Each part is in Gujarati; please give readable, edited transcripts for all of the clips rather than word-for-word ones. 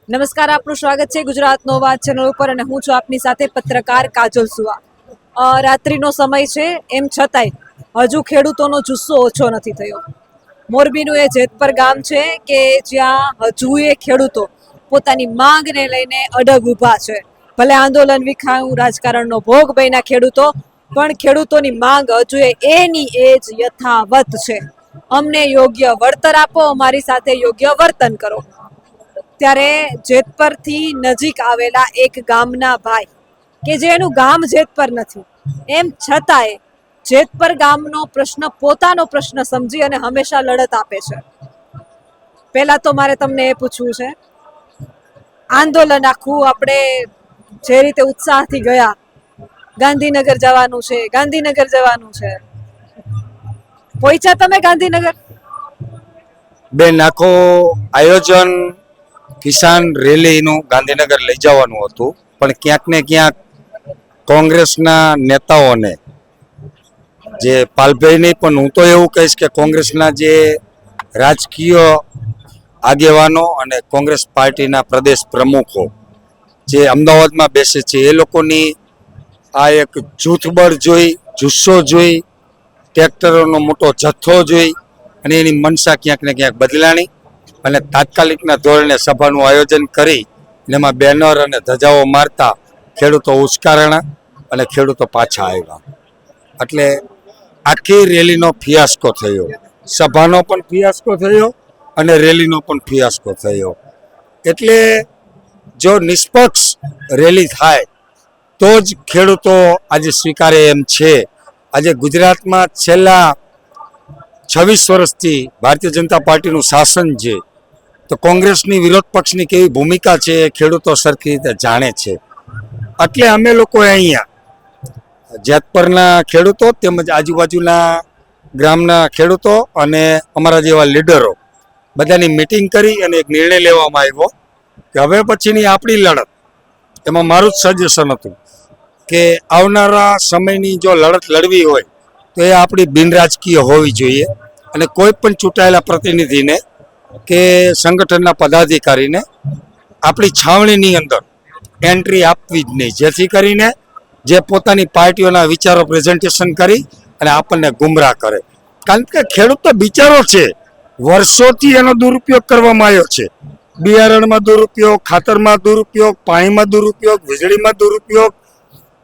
નમસ્કાર, આપનું સ્વાગત છે ગુજરાતનો વાત ચેનલ ઉપર અને હું છું આપની સાથે પત્રકાર કાજલ સુવા. રાત્રિનો સમય છે, એમ છતાંય હજુ ખેડૂતોનો જુસ્સો ઓછો નથી થયો. મોરબીનું એ જેતપર ગામ છે કે જ્યાં હજુ એ ખેડૂતો પોતાની માંગને લઈને અડગ ઊભા છે. ભલે આંદોલન વિખાયું, રાજકારણનો ભોગ બન્યા ખેડૂતો, પણ ખેડૂતોની માંગ હજુ એની એ જ યથાવત છે. અમને યોગ્ય વળતર આપો, અમારી સાથે યોગ્ય વર્તન કરો. ત્યારે જેતપરથી નજીક આવેલા એક ગામના ભાઈ કે જે એનું ગામ જેતપર નથી, એમ છતાંય જેતપર ગામનો પ્રશ્ન પોતાનો પ્રશ્ન સમજી અને હંમેશા લડત આપે છે. પહેલા તો મારે તમને એ પૂછવું છે, આંદોલન આખું આપણે જે રીતે ઉત્સાહથી ગયા, ગાંધીનગર જવાનું છે, ગાંધીનગર જવાનું છે, પહોંચ્યા તમે ગાંધીનગર? બેન, આખો આયોજન કિસાન રેલીનું ગાંધીનગર લઈ જવાનું હતું, પણ ક્યાંક ને ક્યાંક કોંગ્રેસના નેતાઓને, જે પાલભાઈ નહીં પણ હું તો એવું કહીશ કે કોંગ્રેસના જે રાજકીય આગેવાનો અને કોંગ્રેસ પાર્ટીના પ્રદેશ પ્રમુખો જે અમદાવાદમાં બેસે છે, એ લોકોની આ એક જૂથબળ જોઈ, જુસ્સો જોઈ, ટ્રેક્ટરોનો મોટો જથ્થો જોઈ અને એની મનસા ક્યાંક ને ક્યાંક બદલાણી અને તાત્કાલિકના ધોરણે સભાનું આયોજન કરી એમાં બેનર અને ધજાઓ મારતા ખેડૂતો ઉશ્કારણા અને ખેડૂતો પાછા આવ્યા. એટલે આખી રેલીનો ફિયાસ્કો થયો, સભાનો પણ ફિયાસ્કો થયો અને રેલીનો પણ ફિયાસ્કો થયો. એટલે જો નિષ્પક્ષ રેલી થાય તો જ ખેડૂતો આજે સ્વીકારે એમ છે. આજે ગુજરાતમાં છેલ્લા 26 વર્ષથી ભારતીય જનતા પાર્ટીનું શાસન છે, તો કોંગ્રેસની વિરોધ પક્ષની કેવી ભૂમિકા છે એ ખેડૂતો સરખી રીતે જાણે છે. એટલે અમે લોકો અહીંયા જેતપરના ખેડૂતો તેમજ આજુબાજુના ગ્રામના ખેડૂતો અને અમારા જેવા લીડરો બધાની મિટિંગ કરી અને એક નિર્ણય લેવામાં આવ્યો કે હવે પછીની આપણી લડત, એમાં મારું જ સજેશન હતું કે આવનારા સમયની જો લડત લડવી હોય તો એ આપણી બિનરાજકીય હોવી જોઈએ અને કોઈ પણ ચૂંટાયેલા પ્રતિનિધિને કે સંગઠનના પદાધિકારીને આપણી છાવણીની અંદર એન્ટ્રી આપવી જ નહીં, જેથી કરીને જે પોતાની પાર્ટીઓના વિચારો પ્રેઝન્ટેશન કરી અને આપણને ગુમરાહ કરે. કારણ કે ખેડૂત તો બિચારો છે, વર્ષોથી એનો દુરુપયોગ કરવામાં આવ્યો છે. બિયારણમાં દુરુપયોગ, ખાતરમાં દુરુપયોગ, પાણીમાં દુરુપયોગ, વીજળીમાં દુરુપયોગ.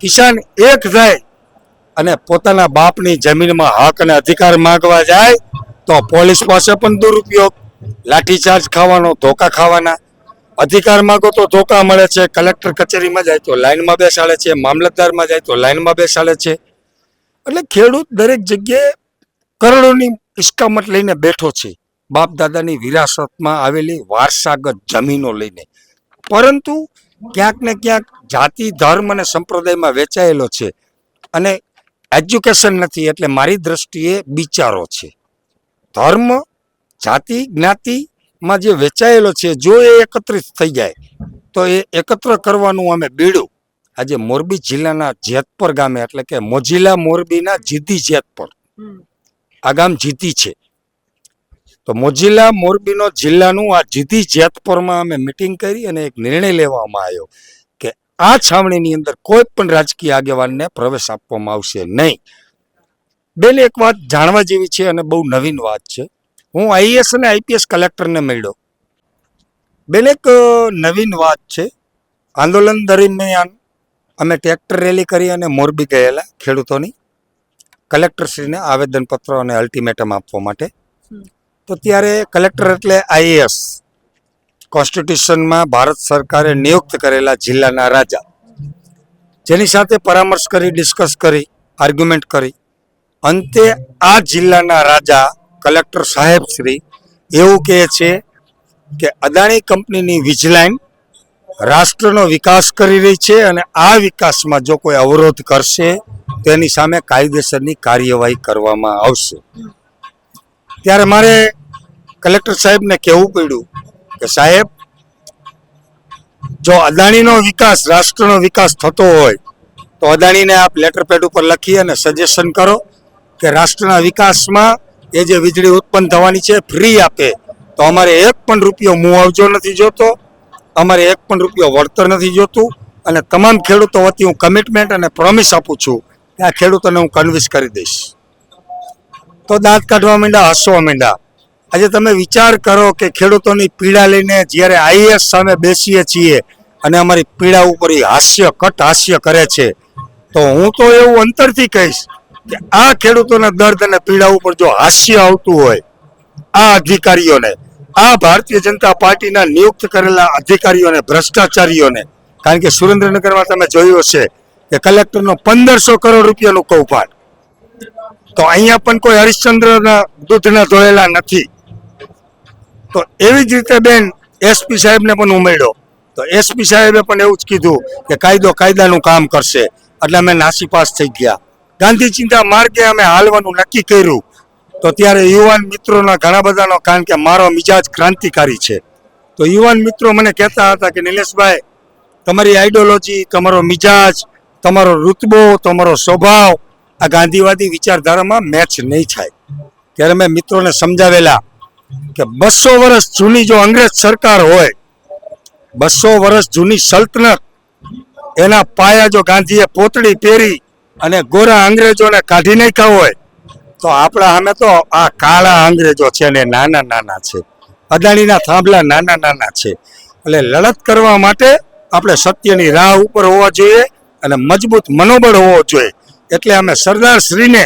કિસાન એક થાય અને પોતાના બાપની જમીનમાં હક અને અધિકાર માંગવા જાય તો પોલીસ પાસે પણ દુરુપયોગ, લાઠીચાર્જ ખાવાનો, ધોકા ખાવાના. અધિકાર માંગો તો ધોકા મળે છે, કલેક્ટર કચેરીમાં જાય તો લાઈનમાં બેસાડે છે, મામલતદારમાં જાય તો લાઈનમાં બેસાડે છે. એટલે ખેડૂત દરેક જગ્યાએ કરોડોની ઇસ્કામત લઈને બેઠો છે, બાપ દાદાની વિરાસતમાં આવેલી વારસાગત જમીનો લઈને, પરંતુ ક્યાંક ને ક્યાંક જાતિ, ધર્મ અને સંપ્રદાયમાં વેચાયેલો છે અને એજ્યુકેશન નથી. એટલે મારી દ્રષ્ટિએ બિચારો છે. ધર્મ, જાતિ, જ્ઞાતિમાં જે વેચાયેલો છે, જો એ એકત્રિત થઈ જાય તો એ એકત્ર કરવાનું અમે બીડું આજે મોરબી જિલ્લાના જેતપર ગામે, એટલે કે મોજીલા મોરબીના જીતી જેતપર, આ ગામ જીતી છે, તો મોજીલા મોરબીનો જિલ્લાનું આ જીતી જેતપરમાં અમે મિટિંગ કરી અને એક નિર્ણય લેવામાં આવ્યો કે આ છાવણીની અંદર કોઈ પણ રાજકીય આગેવાનને પ્રવેશ આપવામાં આવશે નહીં. બેન, એક વાત જાણવા જેવી છે અને બહુ નવીન વાત છે. હું આઈએએસ અને આઈપીએસ કલેક્ટરને મળ્યો. બેન, એક નવીન વાત છે. આંદોલન દરમિયાન અમે ટ્રેક્ટર રેલી કરી અને મોરબી ગયેલા ખેડૂતોની, કલેક્ટરશ્રીને આવેદનપત્ર અને અલ્ટિમેટમ આપવા માટે. તો ત્યારે કલેક્ટર એટલે આઈએએસ, કોન્સ્ટિટ્યુશનમાં ભારત સરકારે નિયુક્ત કરેલા જિલ્લાના રાજા, જેની સાથે પરામર્શ કરી, ડિસ્કસ કરી, આર્ગ્યુમેન્ટ કરી. અંતે આ જિલ્લાના રાજા કલેક્ટર સાહેબ શ્રી એવું કહે છે કે અદાણી કંપનીની વીજલાઇન રાષ્ટ્રનો વિકાસ કરી રહી છે અને આ વિકાસમાં જો કોઈ અવરોધ કરશે તેની સામે કાયદેસરની કાર્યવાહી કરવામાં આવશે. ત્યારે મારે કલેક્ટર સાહેબને કહેવું પડ્યું કે સાહેબ, જો અદાણીનો વિકાસ, રાષ્ટ્રનો વિકાસ થતો હોય તો અદાણીને આપ લેટર પેડ ઉપર લખી અને સજેશન કરો કે રાષ્ટ્રના વિકાસમાં એ જે વીજળી ઉત્પન્ન થવાની છે ફ્રી આપે, તો અમારે એક પણ રૂપિયો મુઆવજો નથી જોતો, અમારે એક પણ રૂપિયો વળતર નથી જોતું, અને તમામ ખેડૂતો વતી હું કમિટમેન્ટ અને પ્રોમિસ આપું છું કે આ ખેડૂતોને હું કન્વિન્સ કરી દઈશ. તો દાંત કાઢવા માંડ્યા, હસવા માંડ્યા. આજે તમે વિચાર કરો કે ખેડૂતોની પીડા લઈને જ્યારે આઈએએસ સામે બેસીએ છીએ અને અમારી પીડા ઉપર એ હાસ્ય કરે છે, તો હું તો એવું અંતરથી કહીશ કે આ ખેડૂતોના દર્દ અને પીડા ઉપર જો હાસ્ય આવતું હોય આ અધિકારીઓને, આ ભારતીય જનતા પાર્ટીના નિયુક્ત કરેલા અધિકારીઓને, ભ્રષ્ટાચારીઓને, કારણ કે સુરેન્દ્રનગરમાં તમે જોયું હશે કે કલેક્ટરનો 1500 કરોડ રૂપિયાનું કૌભાંડ, તો અહીંયા પણ કોઈ હરિશ્ચંદ્રના દૂધના ધોયેલા નથી. તો એવી જ રીતે બેન એસપી સાહેબને પણ ઉમેર્યો, તો એસપી સાહેબે પણ એવું જ કીધું કે કાયદો કાયદાનું કામ કરશે, એટલે અમે નાસીપાસ થઈ ગયા. ગાંધી ચિંતા માર્ગે અમે હાલવાનું નક્કી કર્યું. તો ત્યારે યુવાન મિત્રોના ઘણા બધાનો, કારણ કે મારો મિજાજ ક્રાંતિકારી છે, તો યુવાન મિત્રો મને કહેતા હતા કે નિલેશભાઈ, તમારી આઈડિયોલોજી, તમારો મિજાજ, તમારો રૂતબો, તમારો સ્વભાવ આ ગાંધીવાદી વિચારધારામાં મેચ નહીં થાય. ત્યારે મેં મિત્રોને સમજાવેલા કે 200 વર્ષ જૂની જો અંગ્રેજ સરકાર હોય, 200 વર્ષ જૂની સલ્તનત, એના પાયા જો ગાંધીએ પોતળી પહેરી અને ગોરા અંગ્રેજોને કાઢી નાખ્યા હોય, તો આપણા સામે તો આ કાળા અંગ્રેજો છે ને નાના નાના છે, અદાણીના થાંભલા નાના નાના છે. એટલે લડત કરવા માટે આપણે સત્યની રાહ ઉપર હોવા જોઈએ અને મજબૂત મનોબળ હોવો જોઈએ. એટલે અમે સરદાર શ્રીને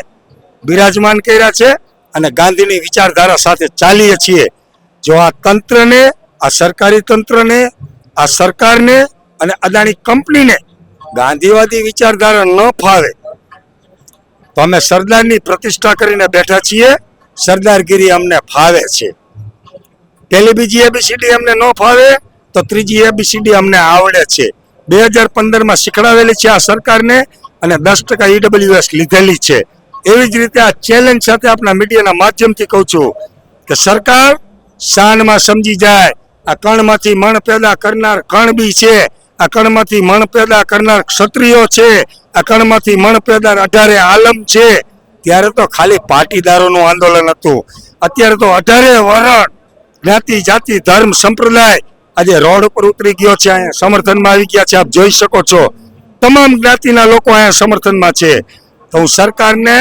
બિરાજમાન કર્યા છે અને ગાંધીની વિચારધારા સાથે ચાલીએ છીએ. જો આ તંત્રને, આ સરકારી તંત્રને, આ સરકારને અને અદાણી કંપનીને ગાંધીવાદી વિચારધારા ન ફાવે તો અમે સરદારની પ્રતિષ્ઠા કરીને બેઠા છીએ. સરદારગીરી અમને ફાવે છે. પહેલી બીજી એબીસીડી અમને ન ફાવે તો ત્રીજી એબીસીડી અમને આવડે છે. 2015માં શીખડાવેલી છે આ સરકારને અને 10% ઈડબ્લ્યુએસ લીધેલી છે. એવી જ રીતે આ ચેલેન્જ સાથે આપણા મીડિયાના માધ્યમથી કહું છું કે સરકાર શાનમાં સમજી જાય, આ કણમાંથી મણ પેદા કરનાર કણબી છે, આ કણમાંથી મણ પેદા કરનાર ક્ષત્રિયો છે, આ કણમાંથી મણ પેદા 18 આલમ છે. ત્યારે તો ખાલી પાટીદારોનું આંદોલન હતું, અત્યારે તો 18 વર્ણ, જ્ઞાતિ, જાતિ, ધર્મ, સંપ્રદાય આજે રોડ ઉપર ઉતરી ગયો છે, અહીંયા સમર્થનમાં આવી ગયા છે. આપ જોઈ શકો છો તમામ જ્ઞાતિના લોકો અહીંયા સમર્થનમાં છે. તો હું સરકારને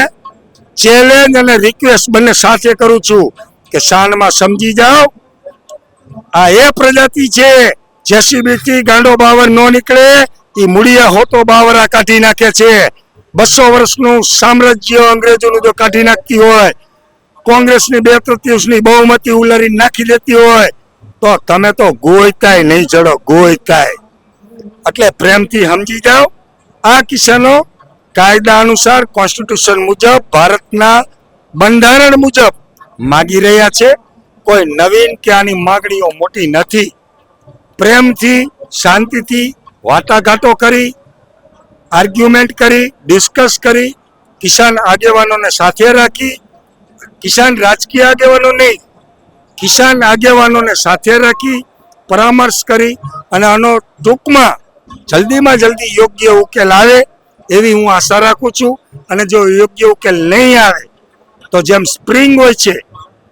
ચેલેન્જ અને રિક્વેસ્ટ બંને સાથે કરું છું કે શાનમાં સમજી જાઓ. આ એ પ્રજાતિ છે જેસીબી થી ગાંડો બાવર નો નીકળે, એ મૂળિયા હોતો બાવરા કાઢી નાખે છે. 200 વર્ષનું સામ્રાજ્ય અંગ્રેજોનું જો કાઢી નાખતી હોય, કોંગ્રેસની 2/3 બહુમતી ઉલારી નાખી દેતી હોય, તો તમે તો ગોયતાય નહીં ચડો, ગોયતાય. એટલે પ્રેમથી સમજી જાઓ. આ કિસાનો કાયદા અનુસાર, કોન્સ્ટિટ્યુશન મુજબ, ભારતના બંધારણ મુજબ માગી રહ્યા છે. કોઈ નવીન કે આની માગણીઓ મોટી નથી. પ્રેમથી, શાંતિથી વાટાઘાટો કરી, આર્ગ્યુમેન્ટ કરી, ડિસ્કસ કરી, કિસાન આગેવાનોને સાથે રાખી, કિસાન રાજકીય આગેવાનો નહીં, કિસાન આગેવાનોને સાથે રાખી પરામર્શ કરી અને આનો ટૂંકમાં જલ્દીમાં જલ્દી યોગ્ય ઉકેલ આવે એવી હું આશા રાખું છું. અને જો યોગ્ય ઉકેલ નહીં આવે તો જેમ સ્પ્રિંગ હોય છે,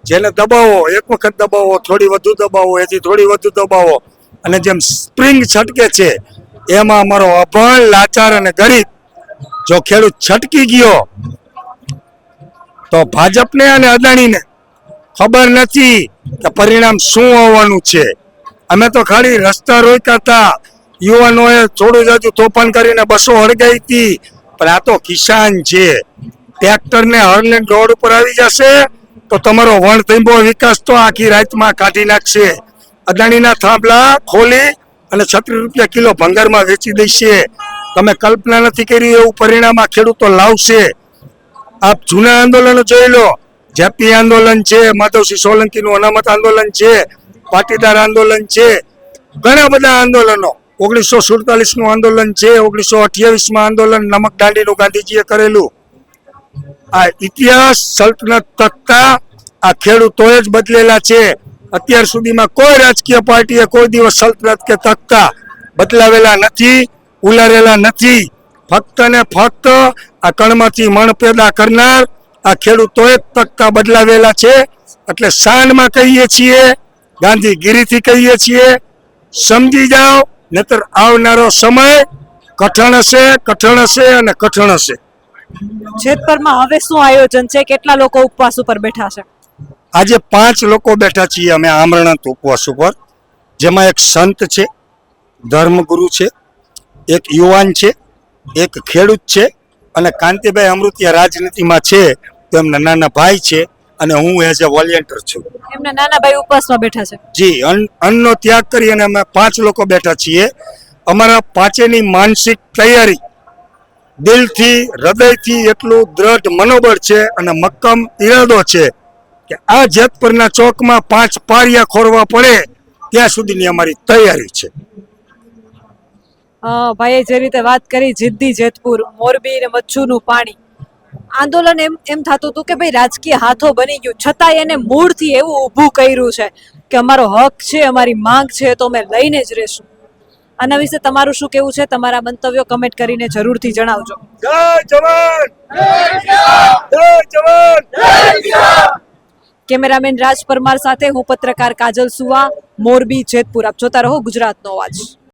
જેને દબાવો, એક વખત દબાવો, થોડી વધુ દબાવો, એથી થોડી વધુ દબાવો, અને જેમ સ્પ્રિંગ છટકે છે એમાં અમારો અભણ, લાચાર અને ગરીબ જો ખેડૂત છટકી ગયો તો ભાજપને અને અદાણીને ખબર નથી કે પરિણામ શું આવવાનું છે. અમે તો ખાલી રસ્તા રોક્યા હતા, યુવાનોએ થોડું જાજુ તોફાન કરીને બસો હળગાઈ હતી, પણ આ તો કિસાન છે. ટ્રેક્ટરને હરલેન્ડ રોડ ઉપર આવી જશે તો તમારો વણથંભો વિકાસ તો આખી રાતમાં કાઢી નાખશે. અદાણીના થાંભલા ખોલી અને 36 રૂપિયા કિલો ભંગારમાં વેચી દેશે. તમે કલ્પના નથી કરી એવું પરિણામ આ ખેડૂતો લાવશે. આપ જૂના આંદોલનો જોઈ લો, જેપી આંદોલન છે, માધવસિંહ સોલંકીનું અનામત આંદોલન છે, પાટીદાર આંદોલન છે, ઘણા બધા આંદોલનો. 1947નું આંદોલન છે, 1928માં આંદોલન નમક દાંડીનું ગાંધીજીએ કરેલું. આ ઇતિહાસ, સલ્તનત તખ્તા આ ખેડૂતોએ જ બદલેલા છે. અત્યાર સુધીમાં કોઈ રાજકીય પાર્ટીએ કોઈ દિવસ સલ્તનત કે તખ્તા બદલાવેલા નથી, ઉલારેલા નથી. ફક્ત ને ફક્ત આ કણમાંથી મણ પેદા કરનાર આ ખેડૂતોએ તખ્તા બદલાવેલા છે. એટલે શાનમાં કહીએ છીએ, ગાંધીગીરીથી કહીએ છીએ, સમજી જાઓ, નહીતર આવનારો સમય કઠણ હશે અને કઠણ હશે. જેતપુરમાં હવે શું આયોજન છે? કેટલા લોકો ઉપવાસ ઉપર બેઠા છે? આજે 5 લોકો બેઠા છીએ અમે આમરણાંત ઉપવાસ ઉપર, જેમાં એક સંત છે, ધર્મગુરુ છે, એક યુવાન છે, એક ખેડૂત છે અને કાંતિભાઈ અમૃતિયા રાજનીતિમાં છે તો એમના નાના ભાઈ છે અને હું એઝ અ વોલેન્ટિયર છું. એમના નાના ભાઈ ઉપવાસમાં બેઠા છે. જી, અન્નનો ત્યાગ કરી અને અમે 5 લોકો બેઠા છીએ. અમારા પાંચેની માનસિક તૈયારી દિલથી હૃદયથી એટલું દ્રઢ મનોબળ છે અને મક્કમ ઈરાદો છે કે આ જેતપુરના ચોકમાં 5 પારિયા ખોરવા પડે ત્યાં સુધીની અમારી તૈયારી છે. ભાઈએ જે રીતે વાત કરી, જિદ્દી જેતપુર, મોરબી ને મચ્છુનું પાણી આંદોલન, એમ થતું હતું કે ભાઈ રાજકીય હાથો બની ગયું, છતાંય એને મૂળથી એવું ઊભું કર્યું છે કે અમારો હક છે, અમારી માંગ છે તો અમે લઈને જ રહેશું. આના વિશે તમારું શું કહેવું છે? તમારા મંતવ્યો કમેન્ટ કરીને જરૂરથી જણાવજો. જય જવાન, જય જવાન. કેમેરામેન રાજ પરમાર સાથે હું પત્રકાર કાજલ સુવા, મોરબી, જેતપુર. આપ જોતા રહો ગુજરાતનો અવાજ.